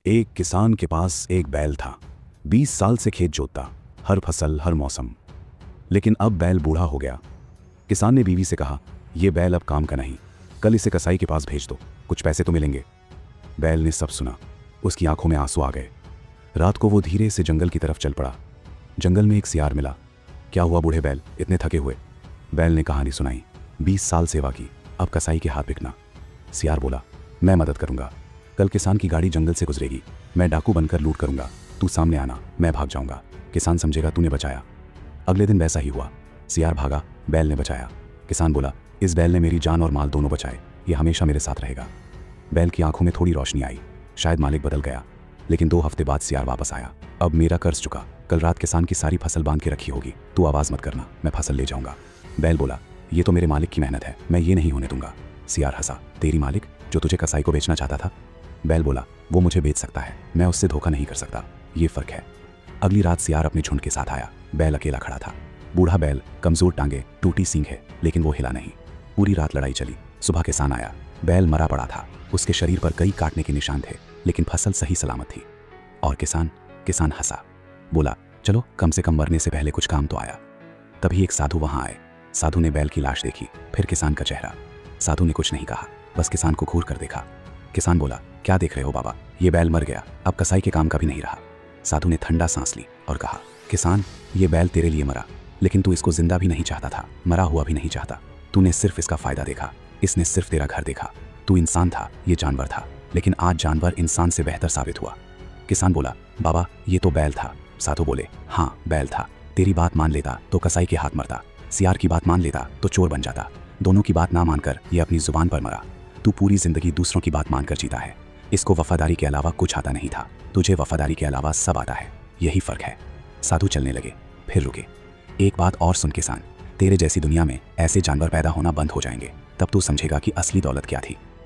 एक किसान के पास एक बैल था। 20 साल से खेत जोतता, हर फसल हर मौसम। लेकिन अब बैल बूढ़ा हो गया। किसान ने बीवी से कहा, यह बैल अब काम का नहीं, कल इसे कसाई के पास भेज दो, कुछ पैसे तो मिलेंगे। बैल ने सब सुना, उसकी आंखों में आंसू आ गए। रात को वो धीरे से जंगल की तरफ चल पड़ा। जंगल में एक सियार मिला। क्या हुआ बूढ़े बैल, इतने थके हुए? बैल ने कहानी सुनाई। 20 साल सेवा की, अब कसाई के हाथ बिकना। सियार बोला, मैं मदद करूंगा। कल किसान की गाड़ी जंगल से गुजरेगी, मैं डाकू बनकर लूट करूंगा, तू सामने आना, मैं भाग जाऊंगा। किसान समझेगा तूने बचाया। अगले दिन वैसा ही हुआ। सियार भागा, बैल ने बचाया। किसान बोला, इस बैल ने मेरी जान और माल दोनों बचाए, ये हमेशा मेरे साथ रहेगा। बैल की आंखों में थोड़ी रोशनी आई, शायद मालिक बदल गया। लेकिन 2 हफ्ते बाद सियार वापस आया। अब मेरा कर्ज चुका, कल रात किसान की सारी फसल बांध के रखी होगी, तू आवाज मत करना, मैं फसल ले जाऊंगा। बैल बोला, ये तो मेरे मालिक की मेहनत है, मैं ये नहीं होने दूंगा। सियार हंसा, तेरी मालिक जो तुझे कसाई को बेचना चाहता था? बैल बोला, वो मुझे बेच सकता है, मैं उससे धोखा नहीं कर सकता, ये फर्क है। अगली रात सियार अपने झुंड के साथ आया। बैल अकेला खड़ा था। बूढ़ा बैल, कमजोर टांगे, टूटी सींग है, लेकिन वो हिला नहीं। पूरी रात लड़ाई चली। सुबह किसान आया। बैल मरा पड़ा था, उसके शरीर पर कई काटने के निशान थे, लेकिन फसल सही सलामत थी। और किसान हंसा, बोला, चलो कम से कम मरने से पहले कुछ काम तो आया। तभी एक साधु वहां आए। साधु ने बैल की लाश देखी, फिर किसान का चेहरा। साधु ने कुछ नहीं कहा, बस किसान को घूर कर देखा। किसान बोला, क्या देख रहे हो बाबा, ये बैल मर गया, अब कसाई के काम का भी नहीं रहा। साधु ने ठंडा सांस ली और कहा, किसान, ये बैल तेरे लिए मरा, लेकिन तू इसको जिंदा भी नहीं चाहता था, मरा हुआ भी नहीं चाहता। तूने सिर्फ इसका फायदा देखा, इसने सिर्फ तेरा घर देखा। तू इंसान था, ये जानवर था, लेकिन आज जानवर इंसान से बेहतर साबित हुआ। किसान बोला, बाबा ये तो बैल था। साधु बोले, हाँ बैल था, तेरी बात मान लेता तो कसाई के हाथ मरता, सियार की बात मान लेता तो चोर बन जाता। दोनों की बात ना मानकर ये अपनी जुबान पर मरा। तू पूरी जिंदगी दूसरों की बात मानकर जीता है। इसको वफादारी के अलावा कुछ आता नहीं था, तुझे वफादारी के अलावा सब आता है, यही फर्क है। साधु चलने लगे, फिर रुके। एक बात और सुन किसान, तेरे जैसी दुनिया में ऐसे जानवर पैदा होना बंद हो जाएंगे, तब तू समझेगा कि असली दौलत क्या थी।